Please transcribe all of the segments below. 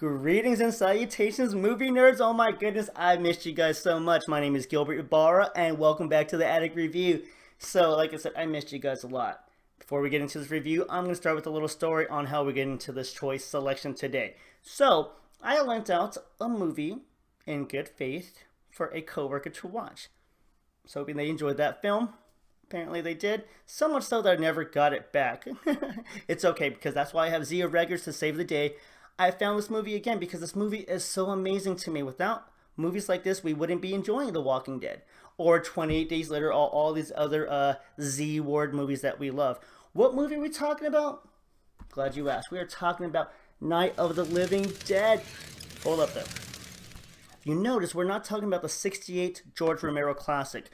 Greetings and salutations, movie nerds. Oh my goodness, I missed you guys so much. My name is Gilbert Ibarra, and welcome back to the Attic Review. So, like I said, I missed you guys a lot. Before we get into this review, I'm going to start with a little story on how we get into this choice selection today. So, I lent out a movie in good faith for a coworker to watch. So, hoping they enjoyed that film. Apparently they did. So much so that I never got it back. It's okay because that's why I have Zia Reggers to save the day. I found this movie again because this movie is so amazing to me. Without movies like this, we wouldn't be enjoying The Walking Dead or 28 Days Later, all these other Z Ward movies that we love. What movie are we talking about? Glad you asked. We are talking about Night of the Living Dead. Hold up though. If you notice, we're not talking about the 68 George Romero classic.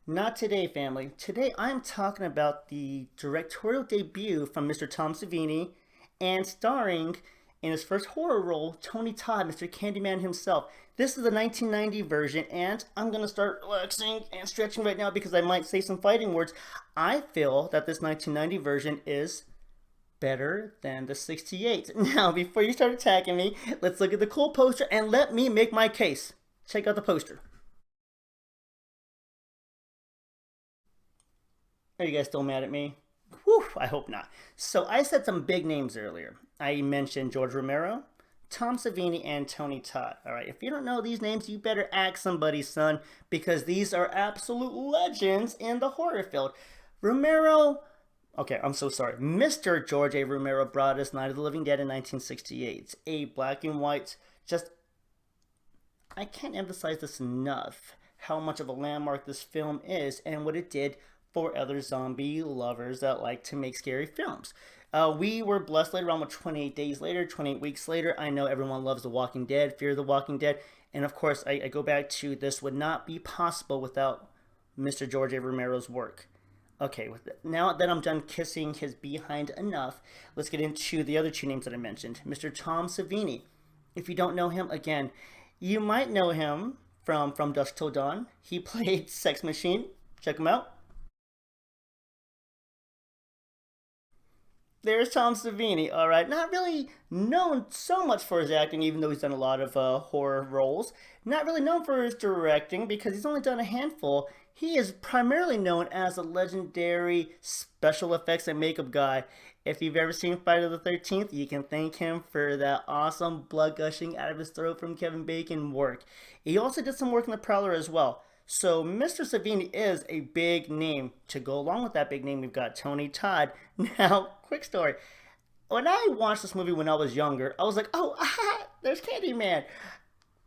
Not today, family. Today I'm talking about the directorial debut from Mr. Tom Savini and starring in his first horror role, Tony Todd, Mr. Candyman himself. This is the 1990 version, and I'm going to start relaxing and stretching right now because I might say some fighting words. I feel that this 1990 version is better than the 68. Now, before you start attacking me, let's look at the cool poster and let me make my case. Check out the poster. Are you guys still mad at me? Whew, I hope not. So I said some big names earlier. I mentioned George Romero, Tom Savini, and Tony Todd. All right, if you don't know these names, you better ask somebody, son, because these are absolute legends in the horror field. Romero, okay, I'm so sorry. Mr. George A. Romero brought us Night of the Living Dead in 1968. A black and white, just, I can't emphasize this enough, how much of a landmark this film is and what it did for other zombie lovers that like to make scary films. We were blessed later on with 28 Days Later, 28 Weeks Later. I know everyone loves The Walking Dead, Fear the Walking Dead. And of course, I go back to this would not be possible without Mr. George A. Romero's work. Okay, now that I'm done kissing his behind enough, let's get into the other two names that I mentioned. Mr. Tom Savini. If you don't know him, again, you might know him from Dusk Till Dawn. He played Sex Machine. Check him out. There's Tom Savini, all right. Not really known so much for his acting, even though he's done a lot of horror roles. Not really known for his directing because he's only done a handful. He is primarily known as a legendary special effects and makeup guy. If you've ever seen Friday the 13th, you can thank him for that awesome blood gushing out of his throat from Kevin Bacon work. He also did some work in The Prowler as well. So Mr. Savini is a big name. To go along with that big name, we've got Tony Todd. Now, quick story. When I watched this movie when I was younger, I was like, oh, there's Candyman.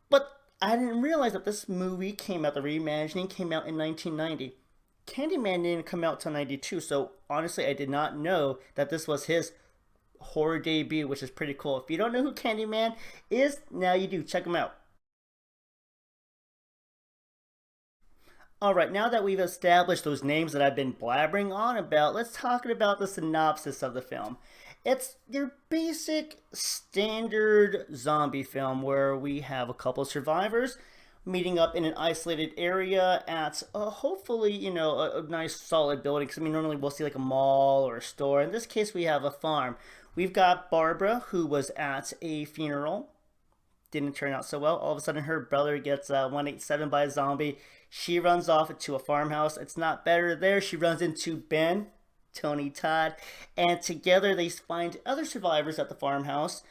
But I didn't realize that this movie came out, the reimagining came out in 1990. Candyman didn't come out till 92, so honestly, I did not know that this was his horror debut, which is pretty cool. If you don't know who Candyman is, now you do. Check him out. Alright, now that we've established those names that I've been blabbering on about, let's talk about the synopsis of the film. It's your basic standard zombie film where we have a couple of survivors meeting up in an isolated area at hopefully, a nice solid building. Because, normally we'll see like a mall or a store. In this case, we have a farm. We've got Barbara, who was at a funeral. Didn't turn out so well. All of a sudden, her brother gets 187 by a zombie. She runs off into a farmhouse. It's not better there. She runs into Ben, Tony Todd, and together they find other survivors at the farmhouse.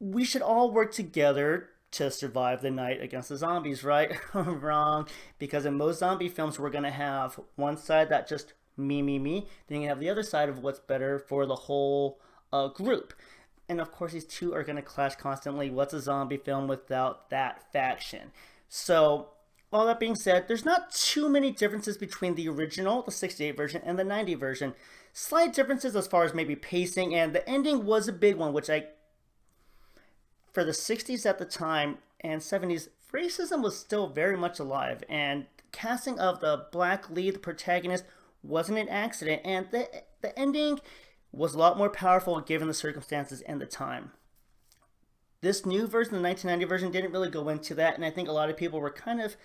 We should all work together to survive the night against the zombies, right? Wrong. Because in most zombie films, we're going to have one side that just me. Then you have the other side of what's better for the whole group. And of course, these two are going to clash constantly. What's a zombie film without that faction? So, all that being said, there's not too many differences between the original, the 68 version, and the 90 version. Slight differences as far as maybe pacing, and the ending was a big one, which for the 60s at the time and 70s, racism was still very much alive, and casting of the black lead, the protagonist, wasn't an accident, and the ending was a lot more powerful given the circumstances and the time. This new version, the 1990 version, didn't really go into that, and I think a lot of people were kind of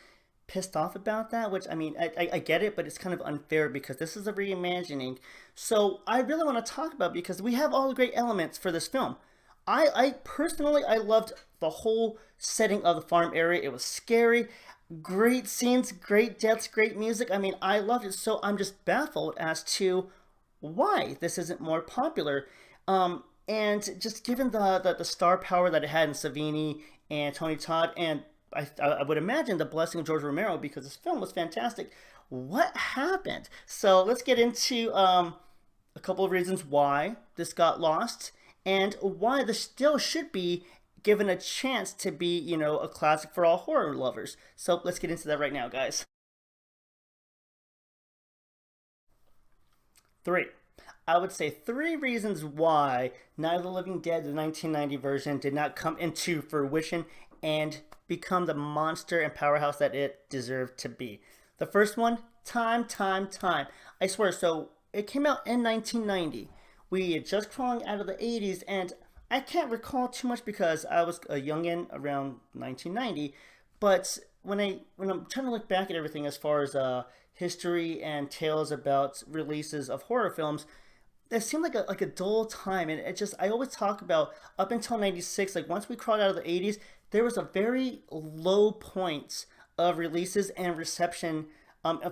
pissed off about that, which, I get it, but it's kind of unfair because this is a reimagining. So I really want to talk about because we have all the great elements for this film. I personally, I loved the whole setting of the farm area. It was scary, great scenes, great deaths, great music. I mean, I loved it. So I'm just baffled as to why this isn't more popular. And just given the star power that it had in Savini and Tony Todd, and I would imagine the blessing of George Romero, because this film was fantastic. What happened? So let's get into a couple of reasons why this got lost and why this still should be given a chance to be, a classic for all horror lovers. So let's get into that right now, guys. Three. I would say three reasons why Night of the Living Dead, the 1990 version, did not come into fruition and become the monster and powerhouse that it deserved to be. The first one, time. I swear, so it came out in 1990. We had just crawling out of the 80s, and I can't recall too much because I was a youngin around 1990. But when I'm trying to look back at everything as far as history and tales about releases of horror films, it seemed like a dull time, and it just I always talk about up until '96. Like once we crawled out of the '80s, there was a very low point of releases and reception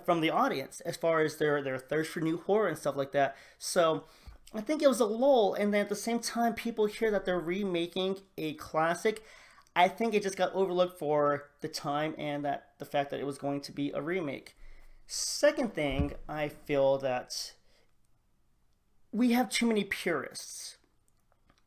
from the audience as far as their thirst for new horror and stuff like that. So I think it was a lull, and then at the same time, people hear that they're remaking a classic. I think it just got overlooked for the time and that the fact that it was going to be a remake. Second thing, I feel that we have too many purists.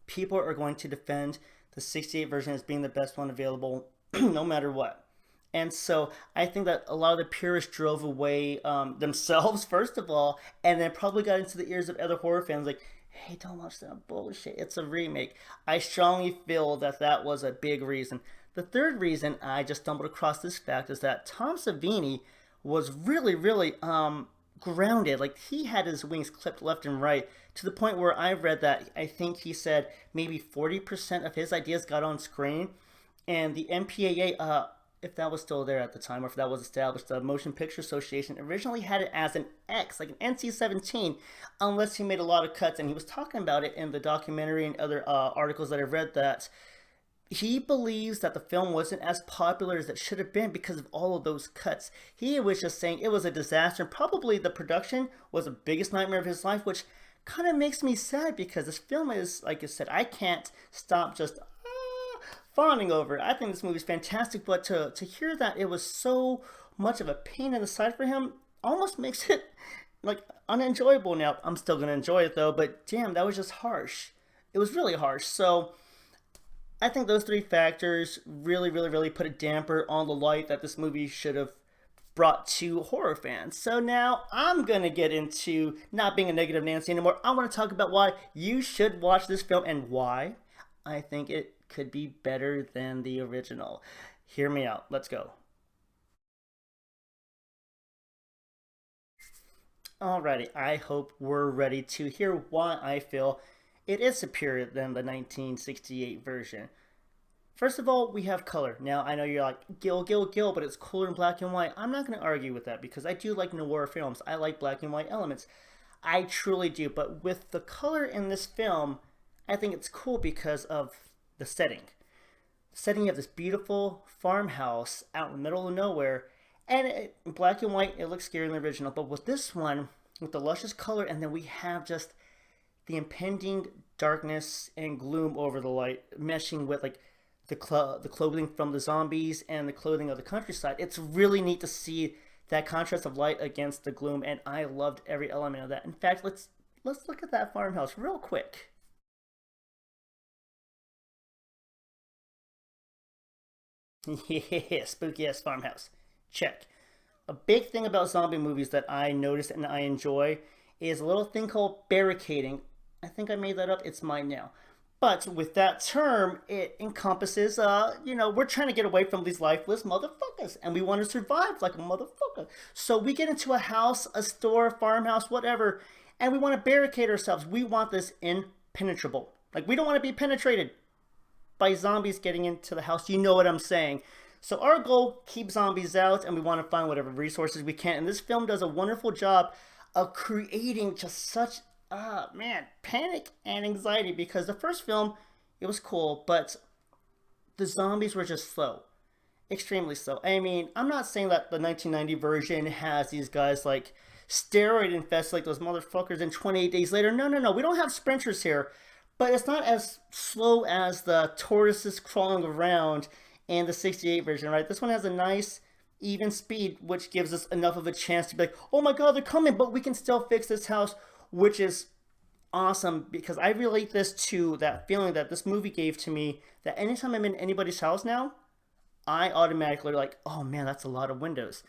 People are going to defend the 68 version as being the best one available no matter what. And so I think that a lot of the purists drove away themselves, first of all, and then probably got into the ears of other horror fans like, hey, don't watch that bullshit. It's a remake. I strongly feel that that was a big reason. The third reason I just stumbled across this fact is that Tom Savini was really grounded. Like he had his wings clipped left and right to the point where I read that I think he said maybe 40% of his ideas got on screen, and the MPAA, if that was still there at the time or if that was established, the Motion Picture Association originally had it as an X, like an NC-17, unless he made a lot of cuts. And he was talking about it in the documentary and other articles that I've read that he believes that the film wasn't as popular as it should have been because of all of those cuts. He was just saying it was a disaster. Probably the production was the biggest nightmare of his life, which kind of makes me sad because this film is, like I said, I can't stop just fawning over it. I think this movie is fantastic, but to hear that it was so much of a pain in the side for him almost makes it like unenjoyable. Now I'm still gonna enjoy it though, but damn, that was just harsh. It was really harsh. So I think those three factors really put a damper on the light that this movie should have brought to horror fans. So now I'm gonna get into not being a negative Nancy anymore. I want to talk about why you should watch this film and why I think it could be better than the original. Hear me out. Let's go. Alrighty, I hope we're ready to hear why I feel it is superior than the 1968 version. First of all, we have color. Now, I know you're like, Gil, but it's cooler in black and white. I'm not going to argue with that because I do like noir films. I like black and white elements. I truly do. But with the color in this film, I think it's cool because of the setting. The setting, you have this beautiful farmhouse out in the middle of nowhere. And in black and white, it looks scary in the original. But with this one, with the luscious color, and then we have just the impending darkness and gloom over the light, meshing with like the clothing from the zombies and the clothing of the countryside. It's really neat to see that contrast of light against the gloom, and I loved every element of that. In fact, let's look at that farmhouse real quick. Yeah, spooky ass farmhouse. Check. A big thing about zombie movies that I notice and I enjoy is a little thing called barricading. I think I made that up. It's mine now. But with that term, it encompasses, we're trying to get away from these lifeless motherfuckers, and we want to survive like a motherfucker. So we get into a house, a store, farmhouse, whatever, and we want to barricade ourselves. We want this impenetrable. Like, we don't want to be penetrated by zombies getting into the house. You know what I'm saying. So our goal, keep zombies out, and we want to find whatever resources we can. And this film does a wonderful job of creating just such, panic and anxiety. Because the first film, It was cool, but the zombies were just slow, extremely slow. I mean, I'm not saying that the 1990 version has these guys like steroid infested like those motherfuckers in 28 Days Later. No, no, no. We don't have sprinters here, but it's not as slow as the tortoises crawling around in the 68 version, right? This one has a nice even speed, which gives us enough of a chance to be like, oh my god, they're coming, but we can still fix this house, which is awesome because I relate this to that feeling that this movie gave to me that anytime I'm in anybody's house now, I automatically like, oh man, that's a lot of windows.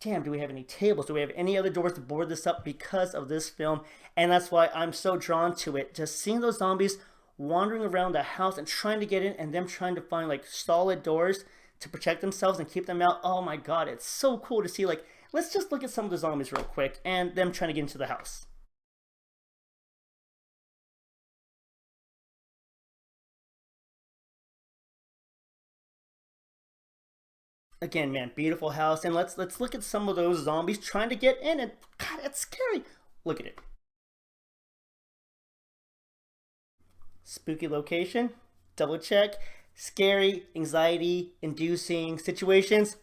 Damn, do we have any tables? Do we have any other doors to board this up because of this film? And that's why I'm so drawn to it. Just seeing those zombies wandering around the house and trying to get in and them trying to find like solid doors to protect themselves and keep them out. Oh my god, it's so cool to see. Like, let's just look at some of the zombies real quick and them trying to get into the house. Again, man, beautiful house. And let's look at some of those zombies trying to get in and god, it's scary. Look at it. Spooky location. Double check. Scary, anxiety inducing situations.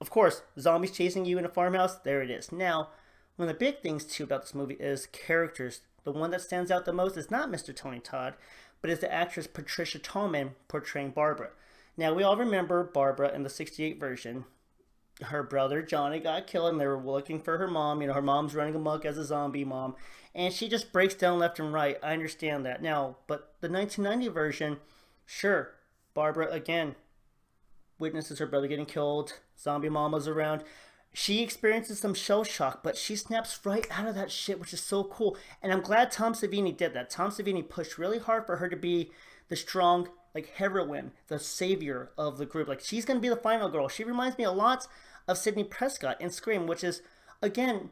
Of course, zombies chasing you in a farmhouse. There it is. Now, one of the big things too about this movie is characters. The one that stands out the most is not Mr. Tony Todd, but is the actress Patricia Tallman portraying Barbara. Now, we all remember Barbara in the 68 version. Her brother Johnny got killed and they were looking for her mom. You know, her mom's running amok as a zombie mom. And she just breaks down left and right. I understand that. Now, but the 1990 version, sure, Barbara again witnesses her brother getting killed. Zombie mom was around. She experiences some shell shock, but she snaps right out of that shit, which is so cool. And I'm glad Tom Savini did that. Tom Savini pushed really hard for her to be the strong, like, heroine, the savior of the group. Like, she's gonna be the final girl. She reminds me a lot of Sidney Prescott in Scream, which is, again,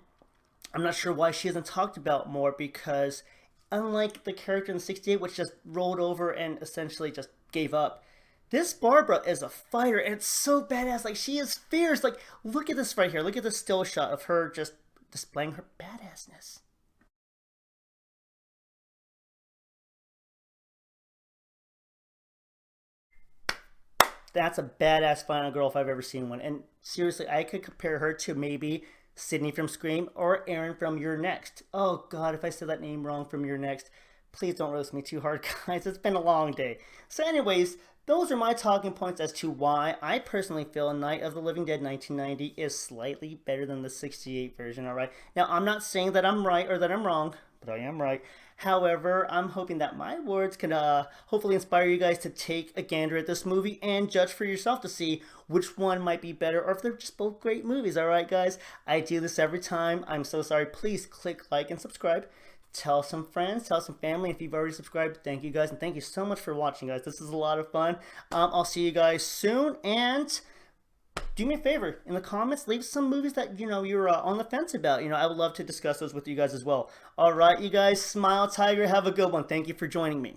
I'm not sure why she isn't talked about more because unlike the character in 68, which just rolled over and essentially just gave up, this Barbara is a fighter and it's so badass. Like, she is fierce. Like, look at this right here. Look at the still shot of her just displaying her badassness. That's a badass final girl if I've ever seen one. And seriously, I could compare her to maybe Sydney from Scream or Erin from Your Next. Oh god, if I said that name wrong from Your Next, please don't roast me too hard, guys. It's been a long day. So anyways, those are my talking points as to why I personally feel Night of the Living Dead 1990 is slightly better than the 68 version, alright? Now, I'm not saying that I'm right or that I'm wrong, but I am right. However, I'm hoping that my words can hopefully inspire you guys to take a gander at this movie and judge for yourself to see which one might be better or if they're just both great movies. Alright, guys? I do this every time. I'm so sorry. Please click like and subscribe. Tell some friends, tell some family. If you've already subscribed, thank you guys. And thank you so much for watching, guys. This is a lot of fun. I'll see you guys soon. And do me a favor in the comments, leave some movies that you're on the fence about. I would love to discuss those with you guys as well. All right, you guys, smile tiger, have a good one. Thank you for joining me.